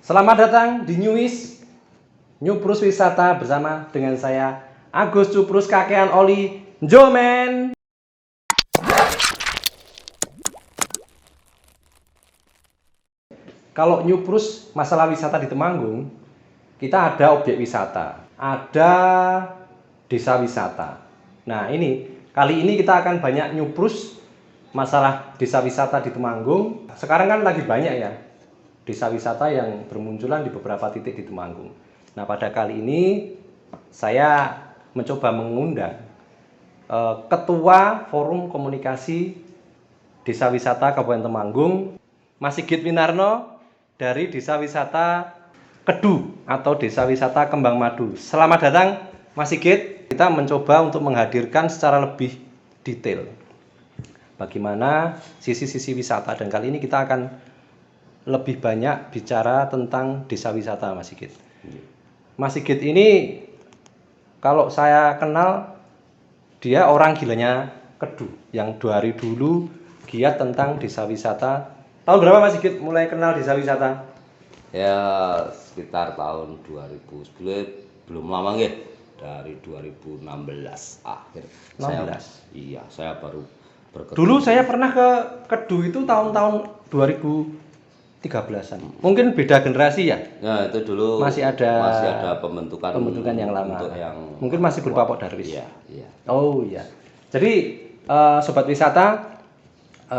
Selamat datang di Nyuprus Wisata bersama dengan saya Agus Cuprus Kakean Oli Jomen. Kalau Nyuprus masalah wisata di Temanggung, kita ada objek wisata, ada desa wisata. Nah kali ini kita akan banyak Nyuprus masalah desa wisata di Temanggung. Sekarang kan lagi banyak ya desa wisata yang bermunculan di beberapa titik di Temanggung. Nah, pada kali ini saya mencoba mengundang Ketua Forum Komunikasi Desa Wisata Kabupaten Temanggung, Mas Sigit Winarno dari Desa Wisata Kedu atau Desa Wisata Kembang Madu. Selamat datang, Mas Sigit. Kita mencoba untuk menghadirkan secara lebih detail bagaimana sisi-sisi wisata, dan kali ini kita akan lebih banyak bicara tentang desa wisata, Mas Sigit. Mas Sigit ini kalau saya kenal, dia orang gilanya Kedu yang dari dulu giat tentang desa wisata. Tahun berapa Mas Sigit mulai kenal desa wisata? Ya sekitar tahun 2010, belum lama nggih, dari 2016 akhir. 16. Saya baru berkecimpung. Dulu saya pernah ke Kedu itu tahun-tahun 2013-an. Mungkin beda generasi ya? Nah, itu dulu masih ada pembentukan yang lama. Yang mungkin masih berupa Pok Darwis. Iya. Oh iya. Jadi sobat wisata,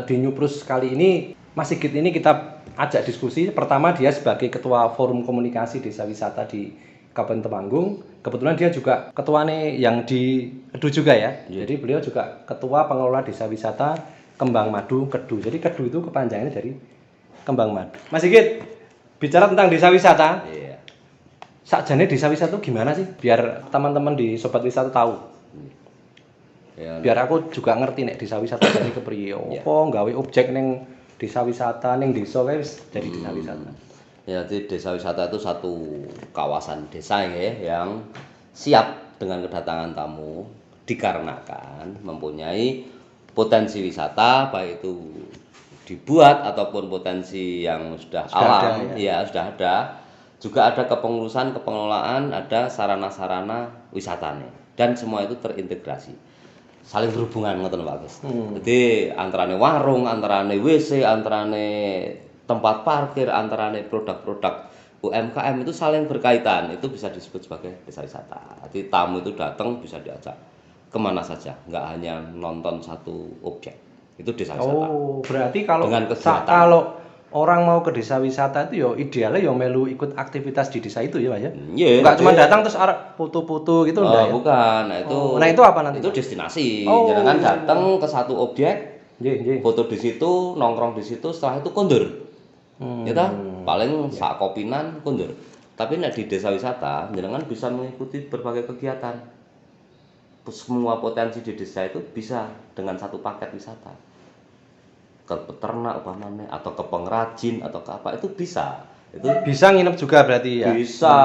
di Nyuprus kali ini Mas Sigit ini kita ajak diskusi. Pertama, dia sebagai Ketua Forum Komunikasi Desa Wisata di Kabupaten Temanggung. Kebetulan dia juga ketuanya yang di Kedu juga ya. Jadi beliau juga Ketua Pengelola Desa Wisata Kembang Madu Kedu. Jadi Kedu itu kepanjangannya dari Kembang Madu. Mas Sigit, bicara tentang desa wisata. Iya. Sakjane desa wisata itu gimana sih? Biar teman-teman di sobat wisata tahu. Ya, biar aku juga ngerti nek desa wisata jadi kepriye. Apa gawe objek ning desa wisata ning desa kae wis jadi desa wisata. Ya, jadi desa wisata itu satu kawasan desa ya yang siap dengan kedatangan tamu dikarenakan mempunyai potensi wisata, baik itu dibuat ataupun potensi yang sudah alam ada, ya sudah ada. Juga ada kepengurusan, kepengelolaan, ada sarana-sarana wisatanya, dan semua itu terintegrasi, saling berhubungan, ngoten Pak Gus. Jadi antarane warung, antarane WC, antarane tempat parkir, antarane produk-produk UMKM itu saling berkaitan. Itu bisa disebut sebagai desa wisata. Jadi tamu itu datang bisa diajak kemana saja, nggak hanya nonton satu objek. Itu desa wisata. Oh, berarti kalau orang mau ke desa wisata itu yo idealnya yo melu ikut aktivitas di desa itu ya Pak ya? Enggak cuma datang terus arek foto-foto gitu enggak ya? Bukan. Nah itu apa nanti? Itu destinasi. Jangan datang ke satu objek, foto di situ, nongkrong di situ, setelah itu kondur. Ya paling sak kopinan kondur. Tapi nek di desa wisata, jenengan bisa mengikuti berbagai kegiatan. Semua potensi di desa itu bisa dengan satu paket wisata. Ke peternak umpamanya, atau ke pengrajin atau ke apa, itu bisa. Itu bisa nginep juga berarti ya? Bisa.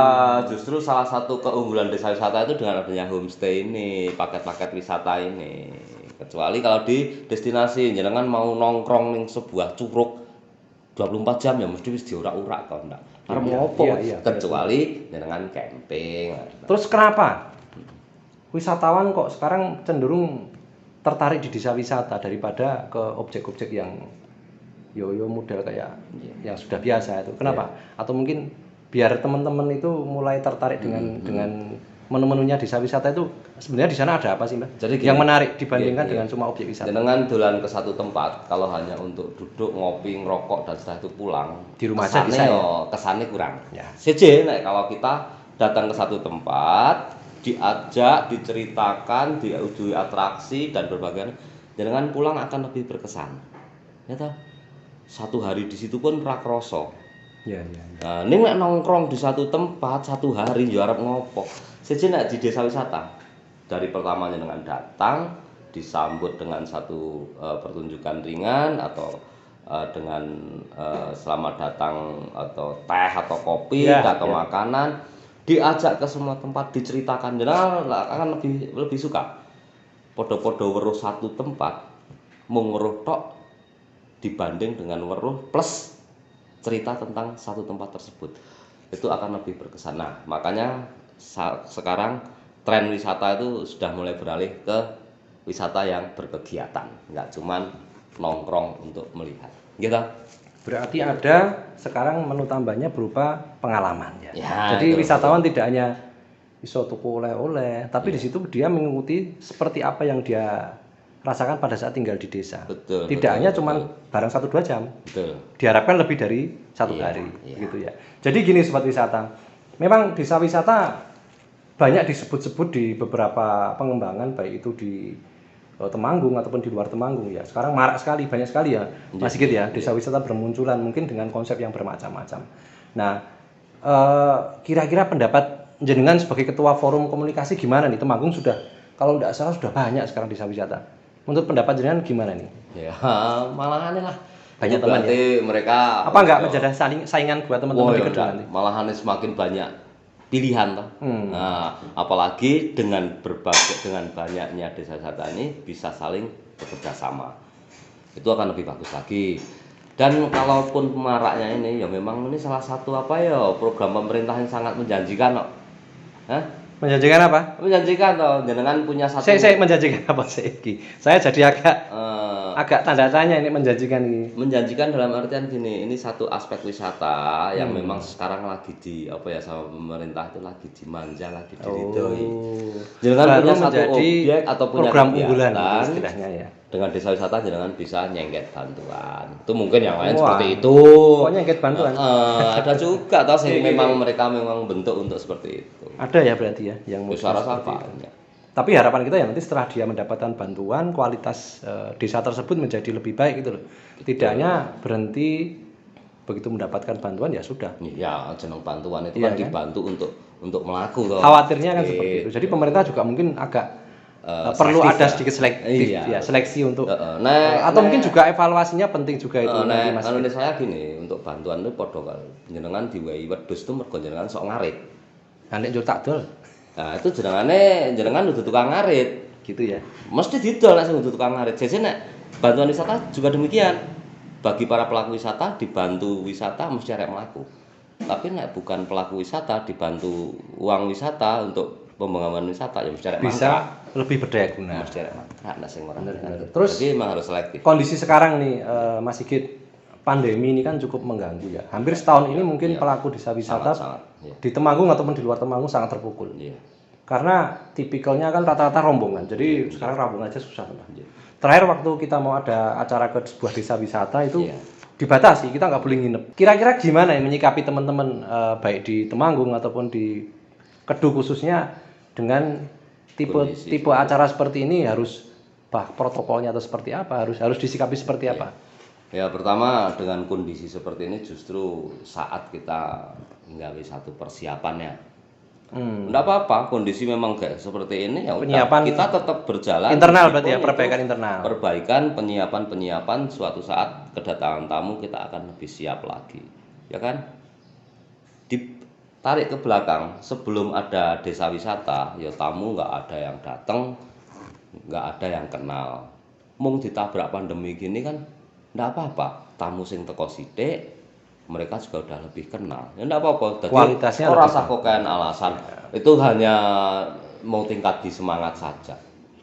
Justru salah satu keunggulan desa wisata itu dengan adanya homestay ini, paket-paket wisata ini. Kecuali kalau di destinasi jenengan mau nongkrong ning sebuah curug 24 jam ya mesti wis diurak-urak to ndak. Arep ngopo? Kecuali jenengan camping. Terus kenapa wisatawan kok sekarang cenderung tertarik di desa wisata daripada ke objek-objek yang yo model kayak yang sudah biasa itu? Kenapa? Atau mungkin biar teman-teman itu mulai tertarik dengan menu-menunya desa wisata itu, sebenarnya di sana ada apa sih Mbak? Jadi yang menarik dibandingkan dengan cuma objek wisata. Jenengan dolan ke satu tempat kalau hanya untuk duduk, ngopi, ngerokok dan setelah itu pulang, di rumah aja bisa ya? Kesannya kurang. Ya. Seje nek kalau kita datang ke satu tempat, diajak, diceritakan, diuji atraksi dan berbagai, jenengan pulang akan lebih berkesan. Ya toh? Satu hari di situ pun prakroso. Ya. Nah, ning nek nongkrong di satu tempat satu hari yo arep ngopo? Seje nek di desa wisata, dari pertama jenengan datang disambut dengan satu pertunjukan ringan atau dengan selamat datang atau teh atau kopi atau makanan, diajak ke semua tempat, diceritakan, jenengan akan lebih suka. Podo-podo weruh satu tempat mung weruh tok dibanding dengan weruh plus cerita tentang satu tempat tersebut. Itu akan lebih berkesan. Nah, makanya sekarang tren wisata itu sudah mulai beralih ke wisata yang berkegiatan, nggak cuman nongkrong untuk melihat. Gitu. Berarti ada sekarang menu tambahnya berupa pengalaman ya. Ya, Jadi itu wisatawan tidak hanya iso tuku oleh-oleh, tapi di situ dia mengikuti seperti apa yang dia rasakan pada saat tinggal di desa. Betul. Tidak hanya cuman barang 1-2 jam. Betul. Diharapkan lebih dari 1 hari, gitu ya. Jadi gini sobat wisata. Memang desa wisata banyak disebut-sebut di beberapa pengembangan, baik itu di Temanggung ataupun di luar Temanggung ya. Sekarang marak sekali, banyak sekali ya, Mas Sigit ya, desa wisata bermunculan mungkin dengan konsep yang bermacam-macam. Nah, kira-kira pendapat jenengan sebagai ketua forum komunikasi gimana nih? Temanggung sudah, kalau tidak salah sudah banyak sekarang desa wisata. Menurut pendapat jenengan gimana nih? Ya, malah aneh lah. Banyak teman ya. Mereka apa enggak menjadi saingan buat teman-teman di kedua nanti? Malahan semakin banyak pilihan toh. Nah, apalagi dengan banyaknya desa wisata ini bisa saling bekerja sama. Itu akan lebih bagus lagi. Dan kalaupun maraknya ini ya memang ini salah satu program pemerintah yang sangat menjanjikan kok. Hah? Menjanjikan apa? Menjanjikan toh, jenengan punya satu. Saya menjanjikan apa sih? Saya jadi agak tanda tanya ini menjanjikan ini. Menjanjikan dalam artian gini, ini satu aspek wisata yang memang sekarang lagi sama pemerintah itu lagi dimanja, lagi diridhoi. Jangan punya satu menjadi objek atau punya program unggulan istilahnya ya. Dengan desa wisata jangan bisa nyengket bantuan. Itu mungkin yang lain seperti itu. Oh, nyengket bantuan. Ada juga toh sih memang mereka memang bentuk untuk seperti itu. Ada ya berarti ya yang suara apa? Tapi harapan kita ya nanti setelah dia mendapatkan bantuan, kualitas desa tersebut menjadi lebih baik gitu loh. Tidak hanya berhenti begitu mendapatkan bantuan ya sudah. Ya, jeneng bantuan itu kan dibantu untuk melaku toh. Khawatirnya kan seperti itu. Jadi pemerintah juga mungkin agak perlu ada sedikit seleksi untuk atau mungkin juga evaluasinya penting juga itu nanti Mas. Menurut saya gini, untuk bantuan itu padha karo jenengan diwehi wedhus itu mergo jenengan sok ngarit. Nek njur tak dol. Nah, itu jenengan udah tukang ngarit, gitu ya. Mesti didol nek sing udah tukang ngarit. Jadi nek bantuan wisata juga demikian. Bagi para pelaku wisata dibantu wisata mesti arek mlaku. Tapi nek bukan pelaku wisata dibantu uang wisata untuk pembangunan wisata ya mesti arek bisa lebih berdaya guna. Mesti arek mangkrak nek sing ora. Terus jadi memang harus selektif. Kondisi sekarang nih Mas Sigit, pandemi ini kan cukup mengganggu ya. Hampir setahun ini mungkin pelaku desa wisata di Temanggung ataupun di luar Temanggung sangat terpukul. Karena tipikalnya kan rata-rata rombongan. Jadi sekarang rombongan aja susah. Terakhir waktu kita mau ada acara ke sebuah desa wisata itu dibatasi, kita nggak boleh nginep. Kira-kira gimana ya menyikapi teman-teman baik di Temanggung ataupun di Kedu khususnya dengan tipe acara seperti ini harus protokolnya atau seperti apa, harus disikapi seperti apa? Ya pertama dengan kondisi seperti ini justru saat kita nggawe satu persiapan ya. Enggak apa-apa, kondisi memang kayak seperti ini ya udah kita tetap berjalan. Internal berarti ya, perbaikan internal. Perbaikan, penyiapan suatu saat kedatangan tamu kita akan lebih siap lagi. Ya kan? Ditarik ke belakang sebelum ada desa wisata, ya tamu nggak ada yang datang, nggak ada yang kenal. Mung ditabrak pandemi gini kan enggak apa-apa, tamu sing teko sithik mereka juga udah lebih kenal. Ya enggak apa-apa. Kualitasnya ora usah kokean alasan. Itu hanya mau tingkat di semangat saja.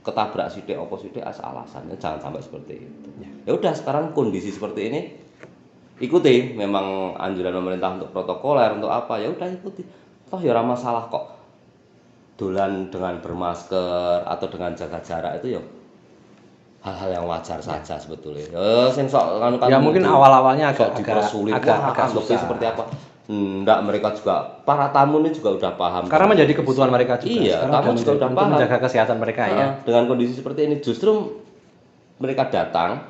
Ketabrak sithik apa sithik alasannya jangan sampai seperti itu. Ya udah sekarang kondisi seperti ini ikuti memang anjuran pemerintah untuk protokoler untuk apa ya udah ikuti. Toh ya ora masalah kok. Dolan dengan bermasker atau dengan jaga jarak itu ya hal-hal yang wajar saja sebetulnya. Sing sok kan ya mungkin awal-awalnya agak dipersulit agak susah seperti apa. Enggak, mereka juga para tamu ini juga udah paham. Karena menjadi kebutuhan mereka juga. Iya, tamu juga udah paham menjaga kesehatan mereka ya. Dengan kondisi seperti ini justru mereka datang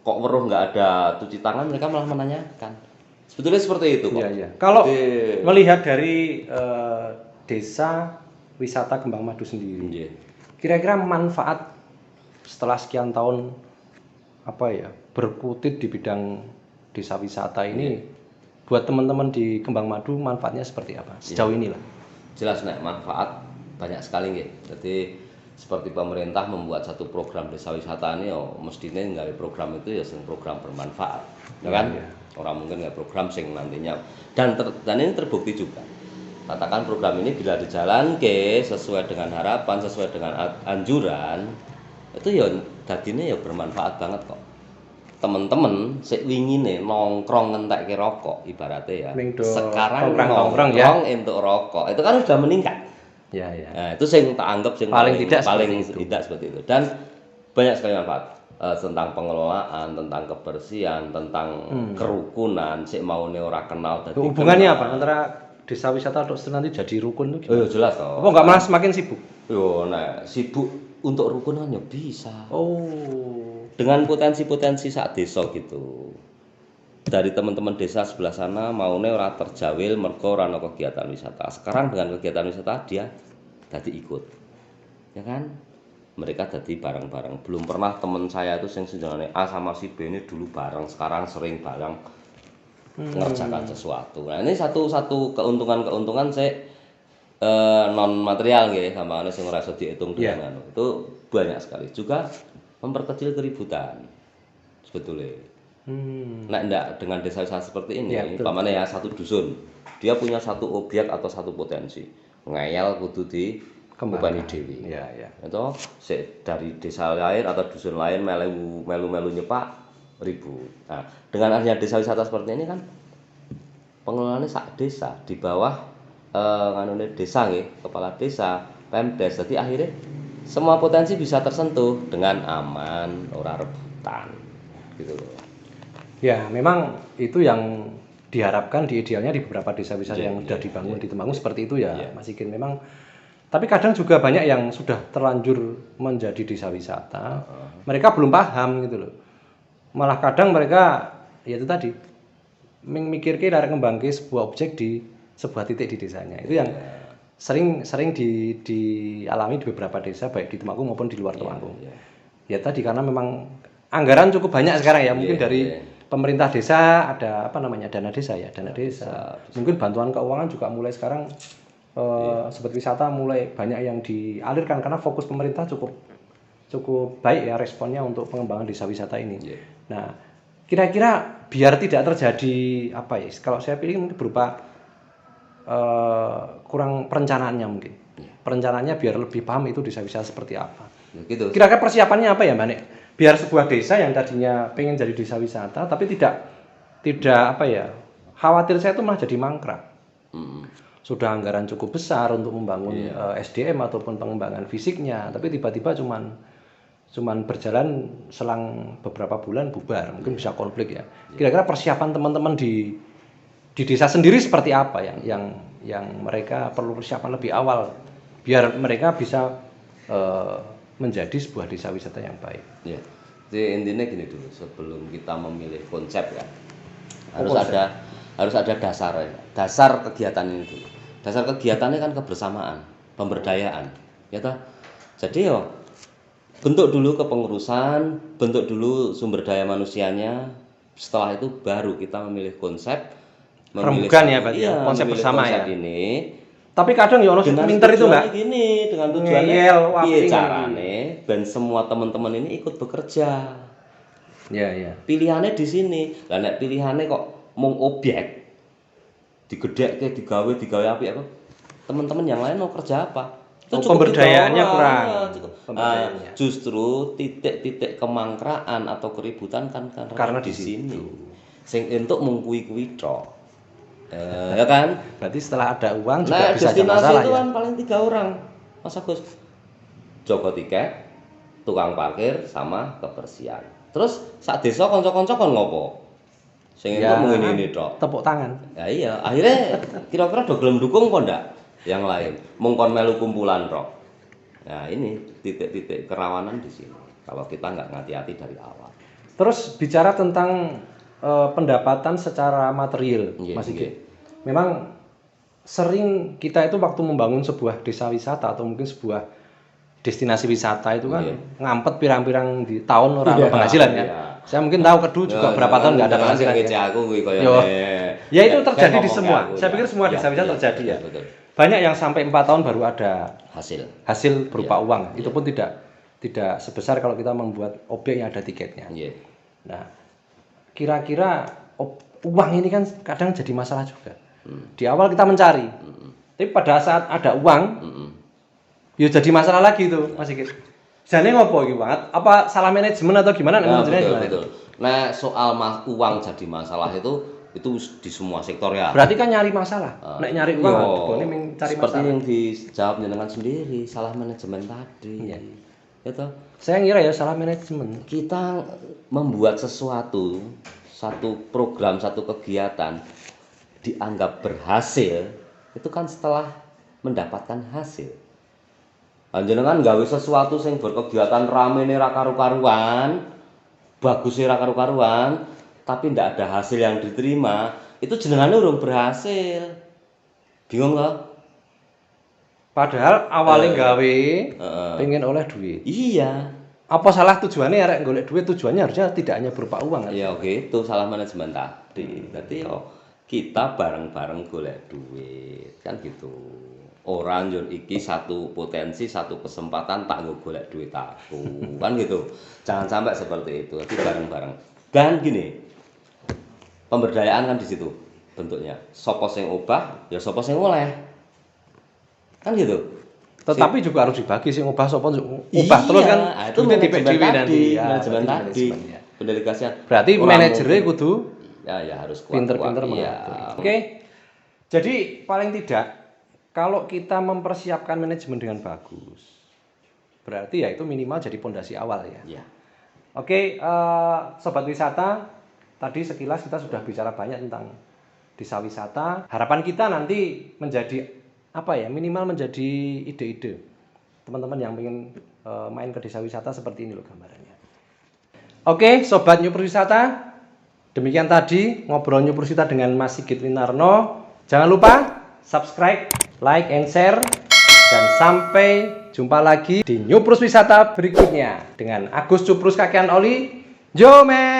kok weruh nggak ada cuci tangan mereka malah menanyakan. Sebetulnya seperti itu kok. Iya. Kalau melihat dari desa wisata Kembang Madu sendiri. Kira-kira manfaat setelah sekian tahun berkutit di bidang desa wisata ini buat teman-teman di Kembang Madu manfaatnya seperti apa sejauh ini lah? Jelas nek manfaat banyak sekali nggih. Jadi seperti pemerintah membuat satu program desa wisata ini mestinya nggawe program itu ya program bermanfaat. Ya kan? Orang mungkin nggak program sing nantinya dan ini terbukti juga. Katakan program ini bila dijalanke sesuai dengan harapan, sesuai dengan anjuran, itu ya dadine ya bermanfaat banget kok. Temen-temen sik wingine nongkrong ngentekke rokok ibaratnya ya. Sekarang nongkrong ya entuk rokok. Itu kan sudah meningkat. Ya, ya. Nah, itu sing tak anggap sing paling tidak seperti itu. Dan banyak sekali manfaat tentang pengelolaan, tentang kebersihan, tentang kerukunan, sik maune ora kenal dadi. Hubungannya apa antara desa wisata atau nanti jadi rukun itu? Oh, jelas toh. Apa enggak malah semakin sibuk? Yo, nah, sibuk untuk rukunan ya bisa. Oh. Dengan potensi-potensi sak desa gitu. Dari teman-teman desa sebelah sana maune ora terjawil mergo ora ana kegiatan wisata. Sekarang dengan kegiatan wisata dia dadi ikut. Ya kan? Mereka jadi bareng-bareng. Belum pernah teman saya itu sing senjane A sama si B ini dulu bareng, sekarang sering bareng mengerjakan sesuatu. Nah, ini satu keuntungan saya non material nggih, gampangane sing ora iso diitung dengan itu banyak sekali. Juga memperkecil keributan. Sebetulnya. Nah, enggak dengan desa wisata seperti ini, umpamanya ya satu dusun, dia punya satu objek atau satu potensi. Ngeyel kudu di kembali dewi. Ya, ya. Itu dari desa lain atau dusun lain melu nyepak ribut. Nah, dengan adanya desa wisata seperti ini kan pengelolaannya sak desa di bawah nganune desa nggih, kepala desa, Pemdes. Jadi akhirnya semua potensi bisa tersentuh dengan aman, ora rebutan. Gitu loh. Ya, memang itu yang diharapkan di idealnya di beberapa desa wisata yang sudah dibangun di Temanggung seperti itu ya, Mas Ikin. Memang tapi kadang juga banyak yang sudah terlanjur menjadi desa wisata, mereka belum paham gitu loh. Malah kadang mereka ya itu tadi mikirke arek ngembangke sebuah objek di sebuah titik di desanya. Itu yang sering dialami di beberapa desa baik di Temanggung maupun di luar Temanggung. Ya tadi karena memang anggaran cukup banyak sekarang ya, mungkin dari pemerintah desa ada apa namanya dana desa ya, dana desa. Mungkin bantuan keuangan juga mulai sekarang sobat wisata mulai banyak yang dialirkan karena fokus pemerintah cukup baik ya responnya untuk pengembangan desa wisata ini. Nah, kira-kira biar tidak terjadi apa ya? Kalau saya pilih mungkin berupa kurang perencanaannya mungkin. Perencanaannya biar lebih paham itu desa wisata seperti apa. Gitu. Kira-kira persiapannya apa ya, Mbak Nek? Biar sebuah desa yang tadinya pengen jadi desa wisata tapi tidak apa ya? Khawatir saya itu malah jadi mangkrak. Sudah anggaran cukup besar untuk membangun SDM ataupun pengembangan fisiknya, tapi tiba-tiba cuman berjalan selang beberapa bulan bubar, mungkin bisa konflik ya. Kira-kira persiapan teman-teman di desa sendiri seperti apa yang mereka perlu persiapan lebih awal biar mereka bisa menjadi sebuah desa wisata yang baik. Ya. Jadi intinya gini dulu, sebelum kita memilih konsep ya, harus ada dasar kegiatan ini dulu. Dasar kegiatannya kan kebersamaan, pemberdayaan, ya toh. Jadi yo bentuk dulu kepengurusan, bentuk dulu sumber daya manusianya. Setelah itu baru kita memilih konsep, rembukan ya berarti konsep bersama konsep ya. Ini. Tapi kadang ya ono sing pinter itu Mbak. Gini, dengan tujuannya piye carane ben semua teman-teman ini ikut bekerja. Ya. Pilihannya di sini. Lah nek pilihannya kok mung objek digedhekke digawe apik apa? Teman-teman yang lain mau kerja apa? Itu pemberdayaannya kurang. Pemberdayaannya. Justru titik-titik kemangkraan atau keributan kan karena di sini. Sing entuk mung kuwi tok. Ya kan? Berarti setelah ada uang juga bisa ada masalah destinasi itu ya. kan paling 3 orang. Mas Agus. Joko tiket, tukang parkir sama kebersihan. Terus sak desa kanca-kanca kon ngopo? Sing entuk mung ini tok. Tepuk tangan. Ya iya, akhirnya kira-kira do gelem dukung kok ndak? Yang lain mung kon melu kumpulan tok. Nah, ini titik-titik kerawanan di sini. Kalau kita nggak hati-hati dari awal. Terus bicara tentang pendapatan secara material, Mas Iki. Memang sering kita itu waktu membangun sebuah desa wisata atau mungkin sebuah destinasi wisata itu kan ngampet pirang-pirang di tahun orang ada penghasilan ya. Saya mungkin tahu Kedu juga berapa tahun nggak ada penghasilan ya. Ya itu terjadi di semua. Saya pikir semua desa wisata terjadi ya. Banyak yang sampai 4 tahun baru ada hasil berupa uang. Itu pun tidak sebesar kalau kita membuat objek yang ada tiketnya. Nah, kira-kira uang ini kan kadang jadi masalah juga. Di awal kita mencari, tapi pada saat ada uang, ya jadi masalah lagi tuh, Mas Sigit. Jane ngopo iki, Pak? Apa salah manajemen atau gimana? Nah, betul. Nah, soal uang jadi masalah itu di semua sektor ya. Berarti kan nyari masalah. Nek nyari uang, boleh cari seperti masalah. yang dijawab jenengan sendiri, salah manajemen tadi. Iya. Gitu. Saya ngira ya salah manajemen. Kita membuat sesuatu, satu program, satu kegiatan dianggap berhasil, itu kan setelah mendapatkan hasil. Jenengan gawe sesuatu sing berkegiatan ramene ra karu-karuan, bagusnya ra karu-karuan, tapi ndak ada hasil yang diterima, itu jenengan urung berhasil. Bingung loh? Padahal awalnya gawe pengen oleh duit. Iya. Apa salah tujuannya arek golek duit? Tujuannya harusnya tidak hanya berupa uang kan? Ya oke, itu salah manajemen tadi. Berarti kita bareng-bareng golek duit, kan gitu. Orang jon iki satu potensi, satu kesempatan tak golek duit aku, kan gitu. Jangan sampai seperti itu. Jadi bareng-bareng. Dan gini, pemberdayaan kan di situ bentuknya. Sopo sing obah, ya sopo sing oleh. Kan gitu. Tetapi juga harus dibagi sih ngubah sapa Iya, terus kan itu manajemen manajemen tadi. ya. Pendelegasian. Berarti manajernya kudu ya harus kuat. pinter-pinter Iya. mengatur. Oke. Jadi paling tidak kalau kita mempersiapkan manajemen dengan bagus, berarti ya itu minimal jadi pondasi awal ya. Iya. Oke, sobat wisata, tadi sekilas kita sudah bicara banyak tentang desa wisata. Harapan kita nanti menjadi apa ya, minimal menjadi ide-ide teman-teman yang ingin main ke desa wisata seperti ini loh gambarannya. Oke, sobat Nyupur Wisata, demikian tadi ngobrol Nyupur Wisata dengan Mas Sigit Winarno. Jangan lupa subscribe, like, and share, dan sampai jumpa lagi di Nyupur Wisata berikutnya dengan Agus Cuprus Kakean Oli. Yo men.